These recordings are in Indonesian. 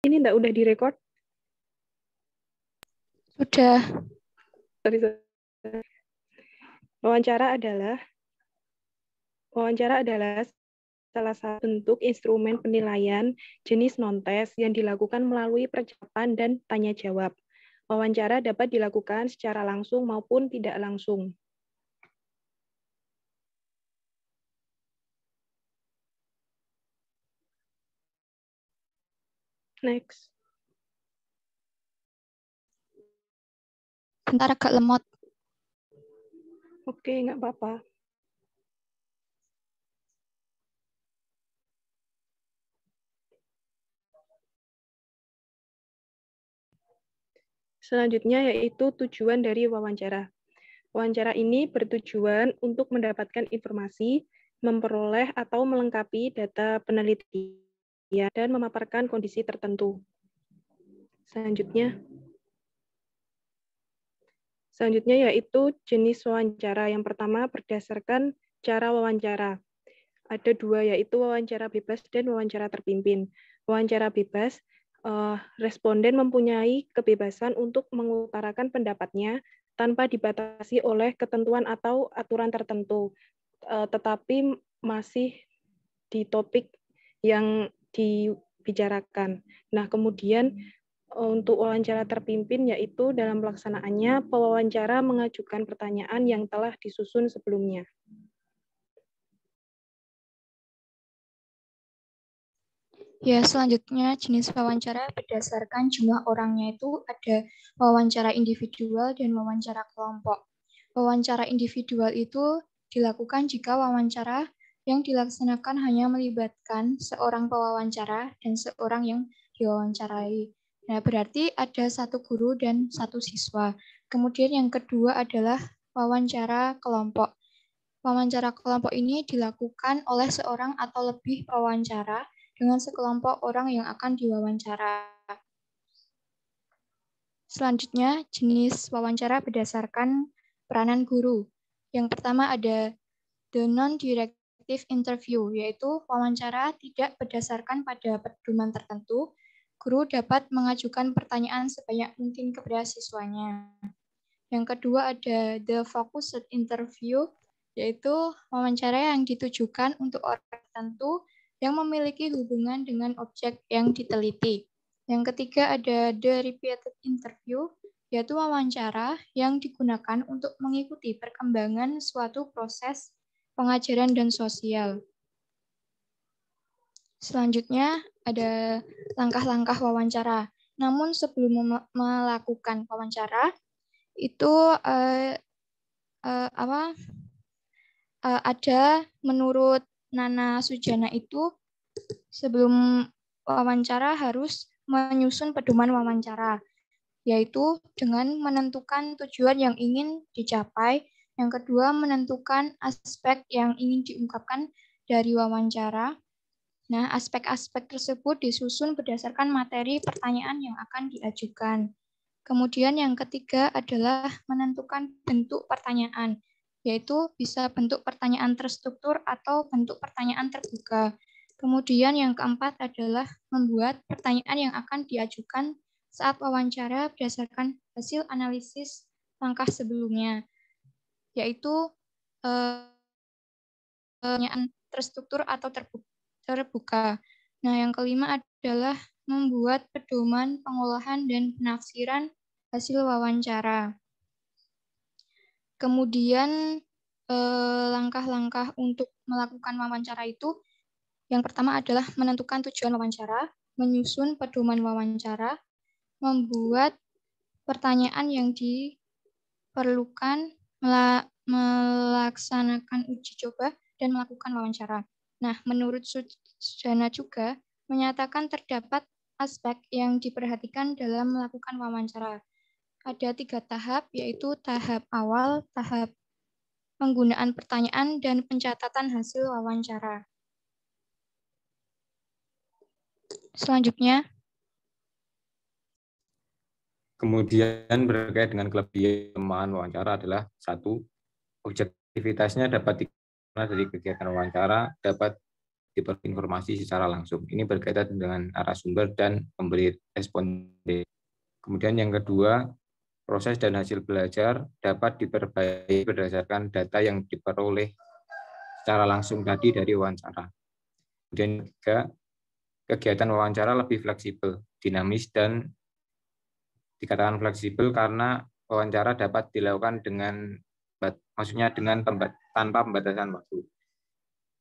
Ini enggak udah direkod? Sudah. Sorry. Wawancara adalah salah satu bentuk instrumen penilaian jenis non-tes yang dilakukan melalui percakapan dan tanya jawab. Wawancara dapat dilakukan secara langsung maupun tidak langsung. Next. Bentar agak lemot. Oke, nggak apa-apa. Selanjutnya yaitu tujuan dari wawancara. Wawancara ini bertujuan untuk mendapatkan informasi, memperoleh atau melengkapi data penelitian, dan memaparkan kondisi tertentu. Selanjutnya yaitu jenis wawancara. Yang pertama berdasarkan cara wawancara. Ada dua, yaitu wawancara bebas dan wawancara terpimpin. Wawancara bebas, responden mempunyai kebebasan untuk mengutarakan pendapatnya tanpa dibatasi oleh ketentuan atau aturan tertentu, tetapi masih di topik yang dibicarakan. Nah, kemudian untuk wawancara terpimpin yaitu dalam pelaksanaannya pewawancara mengajukan pertanyaan yang telah disusun sebelumnya. Ya, selanjutnya jenis wawancara berdasarkan jumlah orangnya itu ada wawancara individual dan wawancara kelompok. Wawancara individual itu dilakukan jika wawancara yang dilaksanakan hanya melibatkan seorang pewawancara dan seorang yang diwawancarai. Nah, berarti ada satu guru dan satu siswa. Kemudian yang kedua adalah wawancara kelompok. Wawancara kelompok ini dilakukan oleh seorang atau lebih pewawancara dengan sekelompok orang yang akan diwawancara. Selanjutnya, jenis wawancara berdasarkan peranan guru. Yang pertama ada the non-directive interview, yaitu wawancara tidak berdasarkan pada pedoman tertentu. Guru dapat mengajukan pertanyaan sebanyak mungkin kepada siswanya. Yang kedua ada the focused interview, yaitu wawancara yang ditujukan untuk orang tertentu yang memiliki hubungan dengan objek yang diteliti. Yang ketiga ada the repeated interview, yaitu wawancara yang digunakan untuk mengikuti perkembangan suatu proses pengajaran dan sosial. Selanjutnya ada langkah-langkah wawancara. Namun sebelum melakukan wawancara, itu ada menurut Nana Sujana itu sebelum wawancara harus menyusun pedoman wawancara, yaitu dengan menentukan tujuan yang ingin dicapai. Yang kedua, menentukan aspek yang ingin diungkapkan dari wawancara. Nah, aspek-aspek tersebut disusun berdasarkan materi pertanyaan yang akan diajukan. Kemudian yang ketiga adalah menentukan bentuk pertanyaan, yaitu bisa bentuk pertanyaan terstruktur atau bentuk pertanyaan terbuka. Kemudian yang keempat adalah membuat pertanyaan yang akan diajukan saat wawancara berdasarkan hasil analisis langkah sebelumnya, yaitu pertanyaan terstruktur atau terbuka. Nah, yang kelima adalah membuat pedoman pengolahan dan penafsiran hasil wawancara. Kemudian langkah-langkah untuk melakukan wawancara itu, yang pertama adalah menentukan tujuan wawancara, menyusun pedoman wawancara, membuat pertanyaan yang diperlukan, melaksanakan uji coba, dan melakukan wawancara. Nah, menurut Sujana juga menyatakan terdapat aspek yang diperhatikan dalam melakukan wawancara. Ada 3 tahap, yaitu tahap awal, tahap penggunaan pertanyaan, dan pencatatan hasil wawancara. Selanjutnya. Kemudian berkait dengan kelemahan wawancara adalah 1. Objektivitasnya dapat dari kegiatan wawancara dapat diperoleh informasi secara langsung. Ini berkaitan dengan narasumber dan pemberi responden. Kemudian yang kedua, proses dan hasil belajar dapat diperbaiki berdasarkan data yang diperoleh secara langsung tadi dari wawancara. Kemudian ketiga, kegiatan wawancara lebih fleksibel, dinamis, dan dikatakan fleksibel karena wawancara dapat dilakukan tanpa pembatasan waktu.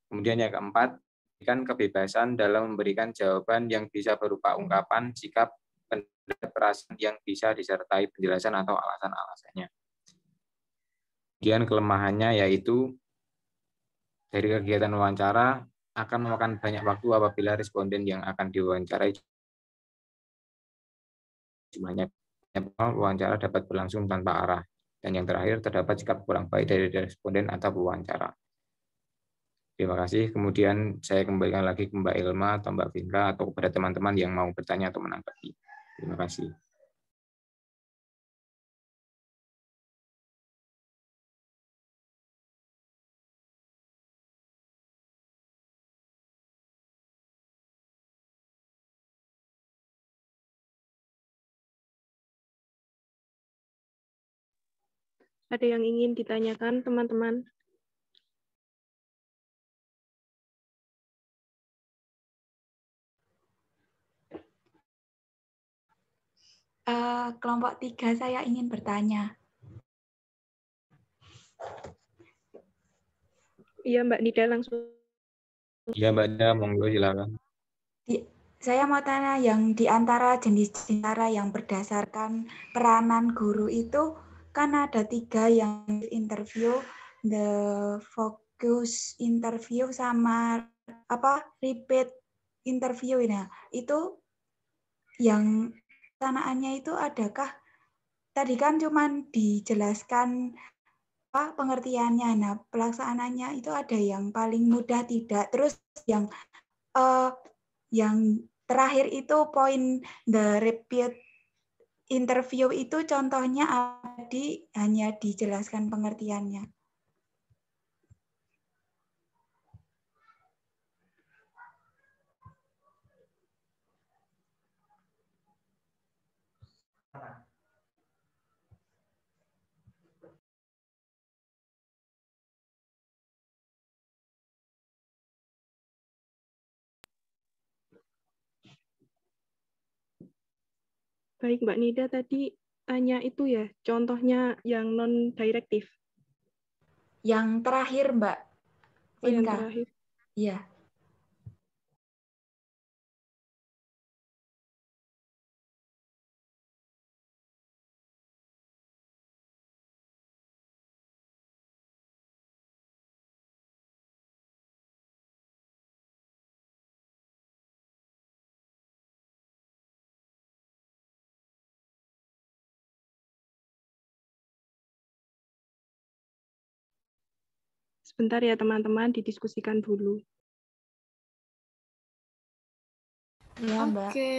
Kemudian yang keempat, memberikan kebebasan dalam memberikan jawaban yang bisa berupa ungkapan, sikap, pendapat, perasaan yang bisa disertai penjelasan atau alasan-alasannya. Kemudian kelemahannya yaitu dari kegiatan wawancara akan memakan banyak waktu apabila responden yang akan diwawancarai jumlahnya wawancara dapat berlangsung tanpa arah. Dan yang terakhir, terdapat sikap kurang baik dari responden atau pewawancara. Terima kasih. Kemudian saya kembalikan lagi ke Mbak Ilma atau Mbak Vinka atau kepada teman-teman yang mau bertanya atau menanggapi. Terima kasih. Ada yang ingin ditanyakan, teman-teman? Kelompok 3 saya ingin bertanya. Iya, Mbak Nida langsung. Iya, Mbak Nida, monggo silakan. Saya mau tanya yang di antara jenis cara yang berdasarkan peranan guru itu kan ada 3 yang interview, the focus interview sama repeat interview ini. Itu yang pelaksanaannya itu adakah tadi kan cuman dijelaskan pengertiannya. Nah, pelaksanaannya itu ada yang paling mudah tidak. Terus yang terakhir itu poin the repeat interview itu contohnya hanya dijelaskan pengertiannya. Baik, Mbak Nida tadi tanya itu ya, contohnya yang non-direktif. Yang terakhir, Mbak Vinka. Oh, yang terakhir. Iya. Sebentar ya teman-teman, didiskusikan dulu. Iya, Mbak. Oke.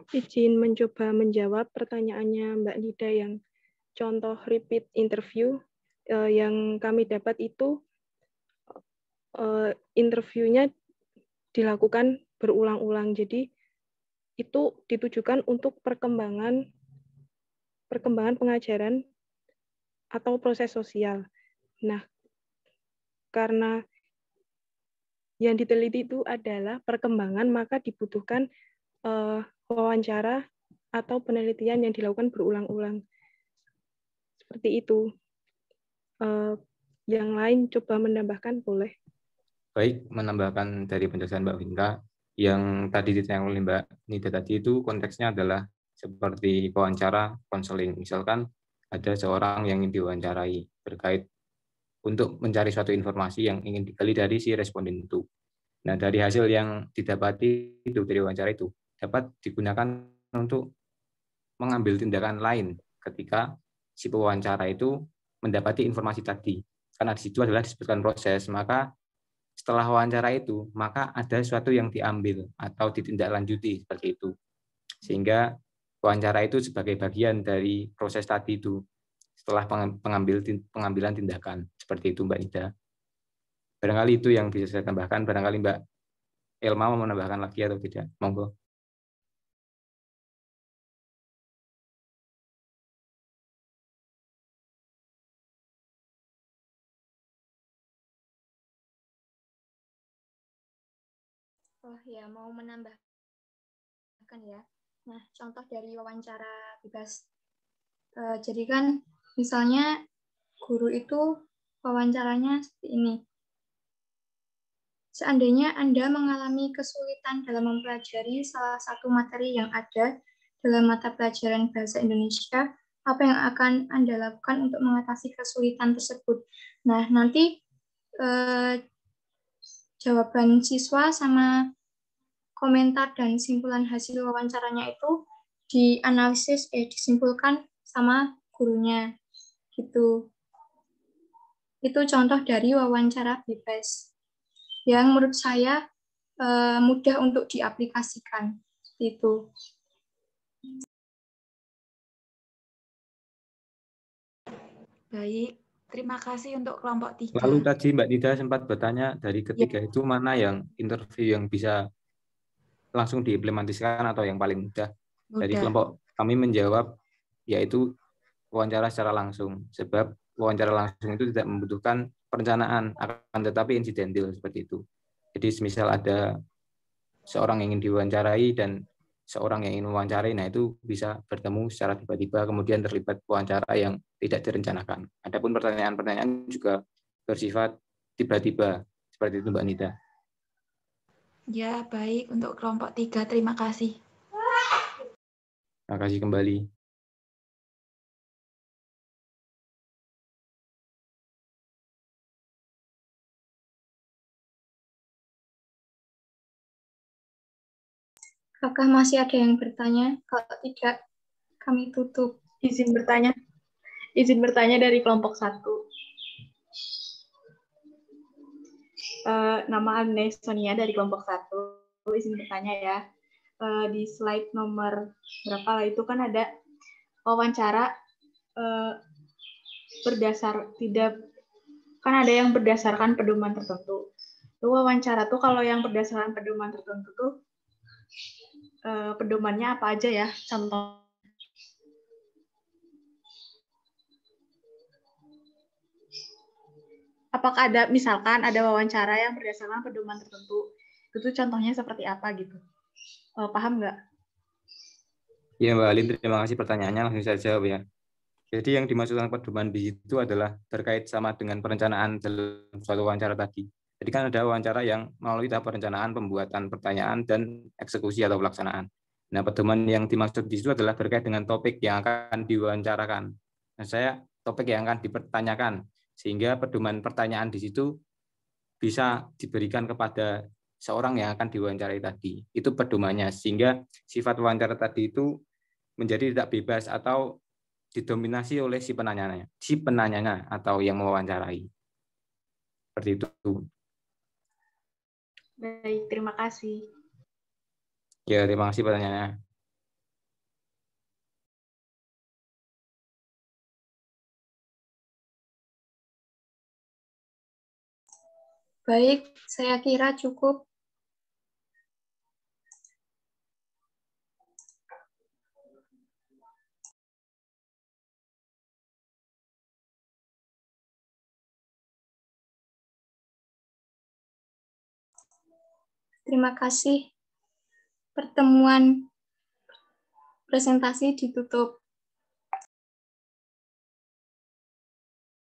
Izin mencoba menjawab pertanyaannya Mbak Nida yang contoh repeat interview. Yang kami dapat itu interviewnya dilakukan berulang-ulang. Jadi itu ditujukan untuk perkembangan pengajaran atau proses sosial. Nah, karena yang diteliti itu adalah perkembangan, maka dibutuhkan wawancara atau penelitian yang dilakukan berulang-ulang. Seperti itu. Yang lain coba menambahkan, boleh. Baik, menambahkan dari penjelasan Mbak Vinta, yang tadi ditanya oleh Mbak Nida tadi itu konteksnya adalah seperti wawancara konseling. Misalkan ada seorang yang ingin diwawancarai terkait untuk mencari suatu informasi yang ingin digali dari si responden itu. Nah, dari hasil yang didapati itu dari wawancara itu dapat digunakan untuk mengambil tindakan lain ketika si pewawancara itu mendapati informasi tadi. Karena di situ adalah disebutkan proses, maka setelah wawancara itu, maka ada sesuatu yang diambil atau ditindaklanjuti seperti itu. Sehingga wawancara itu sebagai bagian dari proses tadi itu setelah pengambilan tindakan. Seperti itu Mbak Nida. Barangkali itu yang bisa saya tambahkan. Barangkali Mbak Elma mau menambahkan lagi atau tidak? Monggo. Oh ya, mau menambahkan ya. Nah, contoh dari wawancara bebas. Jadi kan misalnya guru itu wawancaranya seperti ini. Seandainya Anda mengalami kesulitan dalam mempelajari salah satu materi yang ada dalam mata pelajaran Bahasa Indonesia, apa yang akan Anda lakukan untuk mengatasi kesulitan tersebut? Nah, nanti jawaban siswa sama komentar dan simpulan hasil wawancaranya itu dianalisis, disimpulkan sama gurunya, gitu. Itu contoh dari wawancara bebas yang menurut saya mudah untuk diaplikasikan. Itu. Baik, terima kasih untuk kelompok 3. Lalu tadi Mbak Nida sempat bertanya dari ketiga itu mana yang interview yang bisa langsung diimplementasikan atau yang paling mudah. Dari kelompok kami menjawab yaitu wawancara secara langsung. Sebab wawancara langsung itu tidak membutuhkan perencanaan, akan tetapi insidental seperti itu. Jadi semisal ada seorang yang ingin diwawancarai dan seorang yang ingin mewawancarai, nah itu bisa bertemu secara tiba-tiba, kemudian terlibat wawancara yang tidak direncanakan. Adapun pertanyaan-pertanyaan juga bersifat tiba-tiba, seperti itu Mbak Nida. Ya, baik. Untuk kelompok 3, terima kasih. Terima kasih kembali. Apakah masih ada yang bertanya? Kalau tidak, kami tutup. Izin bertanya dari kelompok 1. Nama Anne Sonia dari kelompok 1. Izin bertanya ya. Di slide nomor berapa lah itu kan ada wawancara kan ada yang berdasarkan pedoman tertentu. Itu wawancara tuh kalau yang berdasarkan pedoman tertentu tuh pedomannya apa aja ya? Contoh. Apakah ada, misalkan ada wawancara yang berdasarkan pedoman tertentu, itu contohnya seperti apa gitu? Paham nggak? Ya Mbak Alin, terima kasih pertanyaannya, langsung saya jawab ya. Jadi yang dimaksudkan pedoman di situ adalah terkait sama dengan perencanaan dalam suatu wawancara tadi. Jadi kan ada wawancara yang melalui tahap perencanaan, pembuatan pertanyaan, dan eksekusi atau pelaksanaan. Nah, pedoman yang dimaksud di situ adalah terkait dengan topik yang akan diwawancarakan. Nah, topik yang akan dipertanyakan, sehingga pedoman pertanyaan di situ bisa diberikan kepada seorang yang akan diwawancarai tadi. Itu pedomannya, sehingga sifat wawancara tadi itu menjadi tidak bebas atau didominasi oleh si penanyanya atau yang mewawancarai. Seperti itu. Baik, terima kasih. Ya, terima kasih pertanyaannya. Baik, saya kira cukup. Terima kasih. Pertemuan presentasi ditutup.